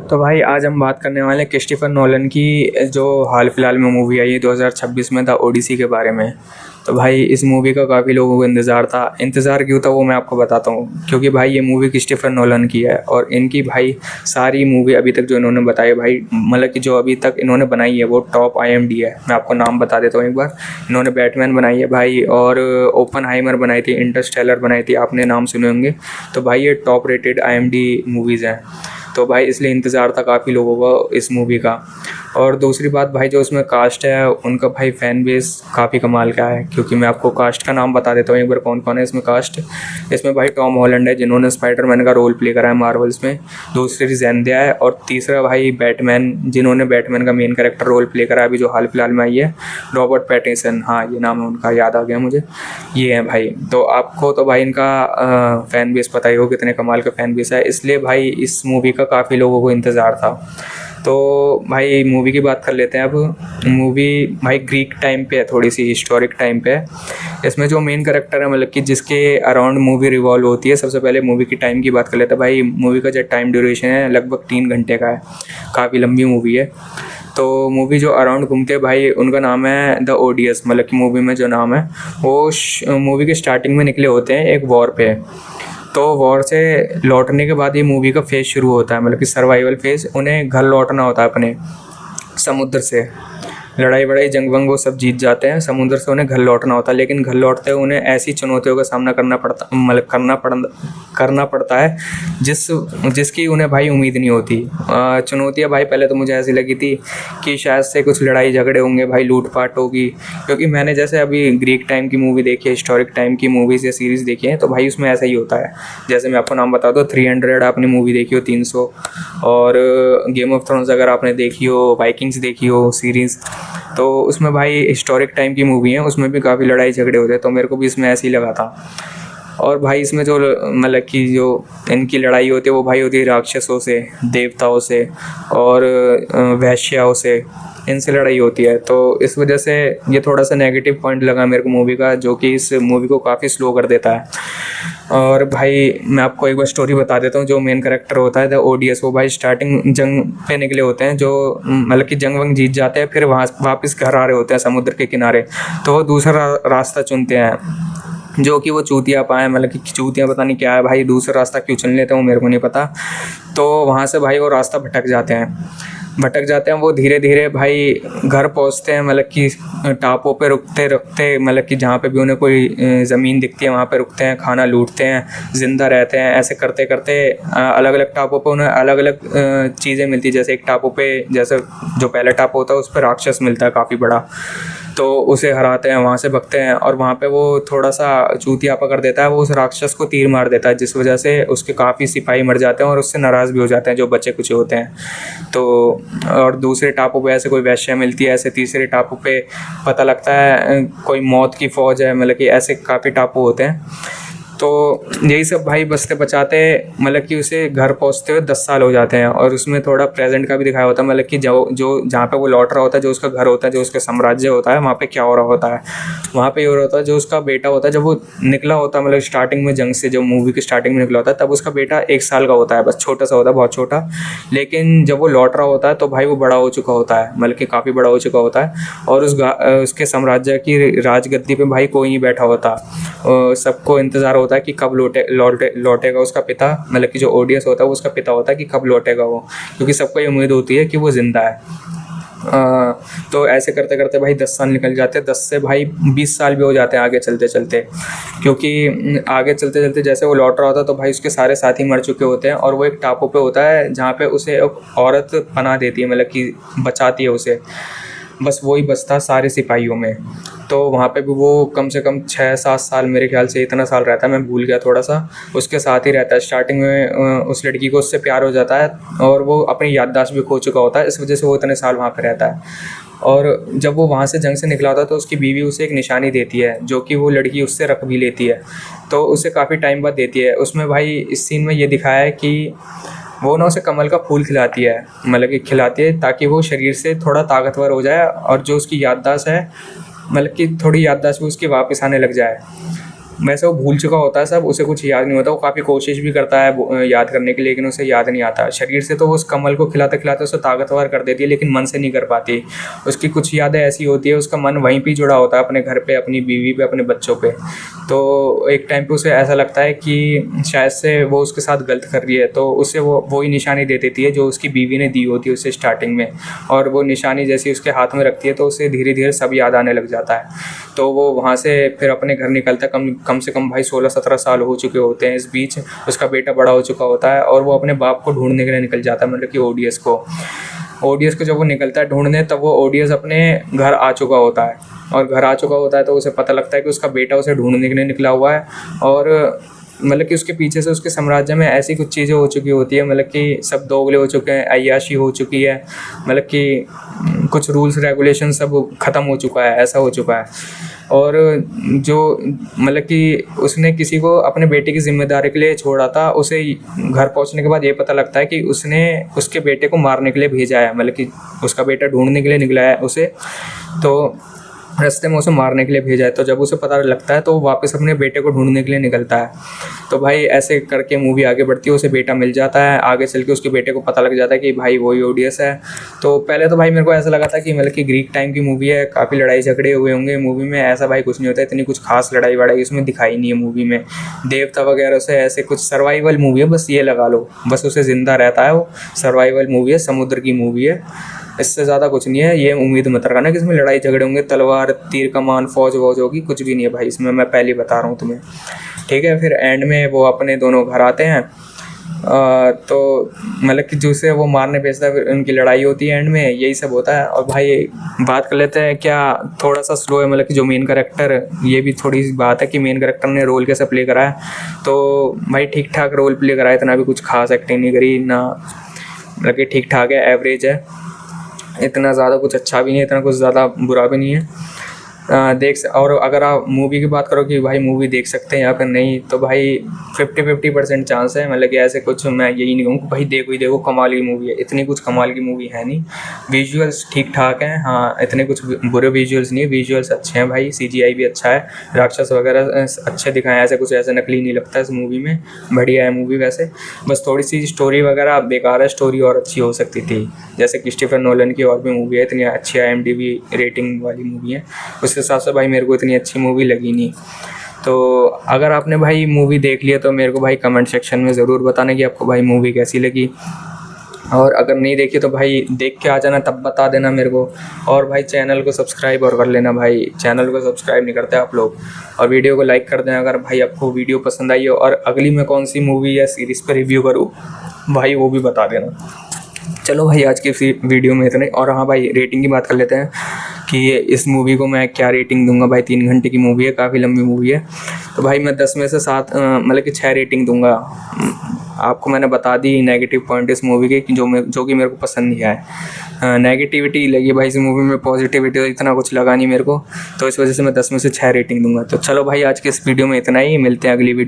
तो भाई आज हम बात करने वाले हैं क्रिस्टोफर नोलन की जो हाल फिलहाल में मूवी आई है 2026 में, द ओडिसी के बारे में। तो भाई इस मूवी का काफ़ी लोगों को इंतज़ार क्यों था वो मैं आपको बताता हूँ। क्योंकि भाई ये मूवी क्रिस्टोफर नोलन की है और इनकी भाई सारी मूवी अभी तक जो इन्होंने बताई भाई, मतलब कि जो अभी तक इन्होंने बनाई है वो टॉप IMDb है। मैं आपको नाम बता देता हूँ एक बार। इन्होंने बैटमैन बनाई है भाई, और ओपनहाइमर बनाई थी, इंटरस्टेलर बनाई थी, आपने नाम सुने होंगे। तो भाई ये टॉप रेटेड IMDb मूवीज़ हैं। तो भाई इसलिए इंतज़ार था काफ़ी लोगों को इस मूवी का। और दूसरी बात भाई, जो उसमें कास्ट है उनका भाई फ़ैन बेस काफ़ी कमाल का है। क्योंकि मैं आपको कास्ट का नाम बता देता हूँ एक बार, कौन कौन है इसमें कास्ट। इसमें भाई टॉम हॉलैंड है जिन्होंने स्पाइडरमैन का रोल प्ले करा है मार्वल्स में। दूसरी ज़ेंडिया है, और तीसरा भाई बैटमैन जिन्होंने बैटमैन का मेन कैरेक्टर रोल प्ले करा है अभी जो हाल फिलहाल में आई है, रॉबर्ट पैटिंसन। हाँ, ये नाम है उनका, याद आ गया मुझे। ये है भाई। तो आपको तो भाई इनका फ़ैन बेस पता ही हो कितने कमाल का फ़ैन बेस है, इसलिए भाई इस मूवी का काफ़ी लोगों को इंतज़ार था। तो भाई मूवी की बात कर लेते हैं अब। मूवी भाई ग्रीक टाइम पे है, थोड़ी सी हिस्टोरिक टाइम पे है। इसमें जो मेन कैरेक्टर है, मतलब कि जिसके अराउंड मूवी रिवॉल्व होती है, सबसे पहले मूवी की टाइम की बात कर लेते हैं। भाई मूवी का जो टाइम ड्यूरेशन है लगभग 3 घंटे का है, काफ़ी लंबी मूवी है। तो मूवी जो अराउंड घूमते हैं भाई, उनका नाम है द ओडियस। मतलब कि मूवी में जो नाम है वो मूवी के स्टार्टिंग में निकले होते हैं एक वॉर पे। तो वॉर से लौटने के बाद ये मूवी का फेज़ शुरू होता है, मतलब कि सर्वाइवल फेज़। उन्हें घर लौटना होता है अपने समुद्र से। लड़ाई वड़ाई जंग वंग वो सब जीत जाते हैं, समुद्र से उन्हें घर लौटना होता है। लेकिन घर लौटते हुए उन्हें ऐसी चुनौतियों का सामना करना पड़ता है जिसकी उन्हें भाई उम्मीद नहीं होती। चुनौतियाँ भाई पहले तो मुझे ऐसी लगी थी कि शायद से कुछ लड़ाई झगड़े होंगे भाई, लूट पाट होगी। क्योंकि मैंने जैसे अभी ग्रीक टाइम की मूवी देखी है, हिस्टोरिक टाइम की मूवीज़ या सीरीज़ देखी है, तो भाई उसमें ऐसा ही होता है। जैसे मैं आपको नाम बता दूँ, 300 आपने मूवी देखी हो, 300, और गेम ऑफ थ्रोन्स अगर आपने देखी हो, वाइकिंग्स देखी हो सीरीज़, तो उसमें भाई हिस्टोरिक टाइम की मूवी है, उसमें भी काफ़ी लड़ाई झगड़े होते हैं। तो मेरे को भी इसमें ऐसे ही लगा था। और भाई इसमें जो मतलब कि जो इनकी लड़ाई होती है वो भाई होती है राक्षसों से, देवताओं से, और वैश्याओं से, इनसे लड़ाई होती है। तो इस वजह से ये थोड़ा सा नेगेटिव पॉइंट लगा मेरे को मूवी का, जो कि इस मूवी को काफ़ी स्लो कर देता है। और भाई मैं आपको एक बार स्टोरी बता देता हूँ। जो मेन कैरेक्टर होता है द ओडियस, वो भाई स्टार्टिंग जंग पे निकले होते हैं, जो मतलब कि जंग वंग जीत जाते हैं, फिर वहाँ वापस घर आ रहे होते हैं समुद्र के किनारे। तो वो दूसरा रास्ता चुनते हैं, जो कि वो चूतिया पाए, मतलब कि चूतिया पता नहीं क्या है भाई, दूसरा रास्ता क्यों चुन लेते हैं वो मेरे को नहीं पता। तो वहाँ से भाई वो रास्ता भटक जाते हैं वो धीरे धीरे भाई घर पहुँचते हैं, मतलब कि टापों पे रुकते रुकते, मतलब कि जहाँ पे भी उन्हें कोई ज़मीन दिखती है वहाँ पे रुकते हैं, खाना लूटते हैं, ज़िंदा रहते हैं। ऐसे करते करते अलग अलग टापों पे उन्हें अलग अलग चीज़ें मिलती है। जैसे एक टापू पे, जैसे जो पहला टापू होता है उस पर राक्षस मिलता है काफ़ी बड़ा, तो उसे हराते हैं, वहाँ से भगते हैं। और वहाँ पे वो थोड़ा सा चूतिया पकड़ देता है, वो उस राक्षस को तीर मार देता है, जिस वजह से उसके काफ़ी सिपाही मर जाते हैं और उससे नाराज़ भी हो जाते हैं जो बच्चे कुछ होते हैं। तो और दूसरे टापू पे ऐसे कोई वैश्या मिलती है, ऐसे तीसरे टापू पे पता लगता है कोई मौत की फ़ौज है, मतलब कि ऐसे काफ़ी टापू होते हैं। तो यही सब भाई बचते बचाते, मतलब कि उसे घर पहुंचते हुए 10 साल हो जाते हैं। और उसमें थोड़ा प्रेजेंट का भी दिखाया होता है, मतलब कि जो जहाँ पे वो लौट रहा होता है, जो उसका घर होता है, जो उसका साम्राज्य होता है, वहाँ पे क्या हो रहा होता है। वहाँ पे ये हो रहा होता है, जो उसका बेटा होता है जब वो निकला होता है, मतलब स्टार्टिंग में जंग से, जब मूवी की स्टार्टिंग में निकला होता है, तब उसका बेटा 1 साल का होता है, बस छोटा सा होता है, बहुत छोटा। लेकिन जब वो लौट रहा होता है तो भाई वो बड़ा हो चुका होता है, मतलब कि काफ़ी बड़ा हो चुका होता है। और उसके साम्राज्य की राजगद्दी पे भाई कोई नहीं बैठा होता। सबको इंतज़ार होता है कि कब लौटेगा उसका पिता, मतलब कि जो ओडियस होता है वो उसका पिता होता है कि कब लौटेगा वो, क्योंकि सबको ये उम्मीद होती है कि वो ज़िंदा है। तो ऐसे करते करते भाई 10 साल निकल जाते हैं, 10 से भाई 20 साल भी हो जाते हैं आगे चलते चलते। क्योंकि आगे चलते चलते जैसे वो लौट रहा होता है तो भाई उसके सारे साथी मर चुके होते हैं, और वो एक टापू पे होता है जहाँ पे उसे एक औरत पनाह देती है, मतलब कि बचाती है उसे। बस वही बचता सारे सिपाहियों में। तो वहाँ पे भी वो कम से कम 6-7 साल, मेरे ख्याल से इतना साल रहता है, मैं भूल गया थोड़ा सा, उसके साथ ही रहता है। स्टार्टिंग में उस लड़की को उससे प्यार हो जाता है, और वो अपनी याददाश्त भी खो चुका होता है, इस वजह से वो इतने साल वहाँ पे रहता है। और जब वो वहाँ से जंग से निकला होता है तो उसकी बीवी उसे एक निशानी देती है, जो कि वो लड़की उससे रख भी लेती है, तो उसे काफ़ी टाइम बाद देती है। उसमें भाई इस सीन में ये दिखाया है कि वो ना उसे कमल का फूल खिलाती है, मतलब कि खिलाती है ताकि वो शरीर से थोड़ा ताकतवर हो जाए, और जो उसकी याददाश्त है, मतलब कि थोड़ी याददाश्त भी उसकी वापस आने लग जाए। वैसे वो भूल चुका होता है सब, उसे कुछ याद नहीं होता, वो काफ़ी कोशिश भी करता है याद करने की, लेकिन उसे याद नहीं आता। शरीर से तो वो उस कमल को खिलाते खिलाते उसे ताकतवर कर देती है, लेकिन मन से नहीं कर पाती। उसकी कुछ यादें ऐसी होती है, उसका मन वहीं पे जुड़ा होता है, अपने घर पे, अपनी बीवी पे, अपने बच्चों पे। तो एक टाइम पे उसे ऐसा लगता है कि शायद से वो उसके साथ गलत कर रही है, तो उसे वो ही निशानी दे देती है जो उसकी बीवी ने दी होती है उसे स्टार्टिंग में। और वो निशानी जैसी उसके हाथ में रखती है तो उसे धीरे धीरे सब याद आने लग जाता है। तो वो वहाँ से फिर अपने घर निकलता है। कम से कम भाई 16-17 साल हो चुके होते हैं। इस बीच उसका बेटा बड़ा हो चुका होता है और वो अपने बाप को ढूंढने के लिए निकल जाता है, मतलब कि ओडीएस को जब वो निकलता है ढूंढने, तब वो ओडीएस अपने घर आ चुका होता है। और घर आ चुका होता है तो उसे पता लगता है कि उसका बेटा उसे ढूंढने के लिए निकला हुआ है। और मतलब कि उसके पीछे से उसके साम्राज्य में ऐसी कुछ चीज़ें हो चुकी होती है, मतलब कि सब दोगले हो चुके हैं, अय्याशी हो चुकी है, मतलब कि कुछ रूल्स रेगुलेशन सब ख़त्म हो चुका है, ऐसा हो चुका है। और जो मतलब कि उसने किसी को अपने बेटे की जिम्मेदारी के लिए छोड़ा था, उसे घर पहुंचने के बाद ये पता लगता है कि उसने उसके बेटे को मारने के लिए भेजा है, मतलब कि उसका बेटा ढूंढने के लिए निकला है उसे, तो रास्ते में उसे मारने के लिए भेजा है। तो जब उसे पता लगता है तो वो वापस अपने बेटे को ढूंढने के लिए निकलता है। तो भाई ऐसे करके मूवी आगे बढ़ती है, उसे बेटा मिल जाता है। आगे चल के उसके बेटे को पता लग जाता है कि भाई वही ओडीएस है। तो पहले तो भाई मेरे को ऐसा लगा था कि मतलब कि ग्रीक टाइम की मूवी है, काफ़ी लड़ाई झगड़े हुए होंगे मूवी में। ऐसा भाई कुछ नहीं होता, इतनी कुछ खास लड़ाई वड़ाई इसमें दिखाई नहीं है मूवी में। देवता वगैरह से ऐसे कुछ सर्वाइवल मूवी है, बस ये लगा लो, बस उसे ज़िंदा रहता है वो। सर्वाइवल मूवी है, समुद्र की मूवी है, इससे ज़्यादा कुछ नहीं है। ये उम्मीद मत रखना कि इसमें लड़ाई झगड़े होंगे, तलवार तीर कमान फौज वौज होगी, कुछ भी नहीं है भाई इसमें, मैं पहले बता रहा हूँ तुम्हें, ठीक है। फिर एंड में वो अपने दोनों घर आते हैं। तो मतलब कि जिसे वो मारने भेजता है, फिर उनकी लड़ाई होती है एंड में, यही सब होता है। और भाई बात कर लेते हैं, क्या थोड़ा सा स्लो है, मतलब कि जो मेन कैरेक्टर, ये भी थोड़ी सी बात है कि मेन कैरेक्टर ने रोल कैसे प्ले करा है। तो भाई ठीक ठाक रोल प्ले करा है, इतना भी कुछ खास एक्टिंग नहीं करी ना, मतलब कि ठीक ठाक है, एवरेज है, इतना ज़्यादा कुछ अच्छा भी नहीं है, इतना कुछ ज़्यादा बुरा भी नहीं है। और अगर आप मूवी की बात करो कि भाई मूवी देख सकते हैं या फिर नहीं, तो भाई 50-50% चांस है, मतलब कि ऐसे कुछ मैं यही नहीं कहूँ कि भाई देखो ही देखो कमाल की मूवी है, इतनी कुछ कमाल की मूवी है नहीं। विजुअल्स ठीक ठाक हैं, हाँ, इतने कुछ बुरे विजुअल्स नहीं है, विजुअल्स अच्छे हैं भाई, CGI भी अच्छा है, राक्षस वगैरह अच्छे दिखाए हैं, ऐसे कुछ ऐसे नकली नहीं लगता इस मूवी में, बढ़िया है मूवी। वैसे बस थोड़ी सी स्टोरी वगैरह बेकार है, स्टोरी और अच्छी हो सकती थी, जैसे क्रिस्टोफर नोलन की और भी मूवी है, इतनी अच्छी IMDb रेटिंग वाली मूवी है, उस हिसाब से भाई मेरे को इतनी अच्छी मूवी लगी नहीं। तो अगर आपने भाई मूवी देख लिया तो मेरे को भाई कमेंट सेक्शन में ज़रूर बताना कि आपको भाई मूवी कैसी लगी, और अगर नहीं देखी तो भाई देख के आ जाना, तब बता देना मेरे को। और भाई चैनल को सब्सक्राइब और कर लेना भाई, चैनल को सब्सक्राइब नहीं करते आप लोग, और वीडियो को लाइक कर देना अगर भाई आपको वीडियो पसंद आई हो। और अगली मैं कौन सी मूवी या सीरीज़ पर रिव्यू करूँ भाई, वो भी बता देना। चलो भाई आज की वीडियो में इतना ही। और हाँ भाई रेटिंग की बात कर लेते हैं कि इस मूवी को मैं क्या रेटिंग दूंगा। भाई 3 घंटे की मूवी है, काफ़ी लंबी मूवी है, तो भाई मैं 10 में से 7 मतलब कि 6 रेटिंग दूंगा। आपको मैंने बता दी नेगेटिव पॉइंट इस मूवी के, जो कि मेरे को पसंद नहीं आया। नेगेटिविटी लगी भाई इस मूवी में, पॉजिटिविटी तो इतना कुछ लगा नहीं मेरे को, तो इस वजह से मैं 10 में से 6 रेटिंग दूंगा। तो चलो भाई आज के इस वीडियो में इतना ही, मिलते हैं अगली वीडियो।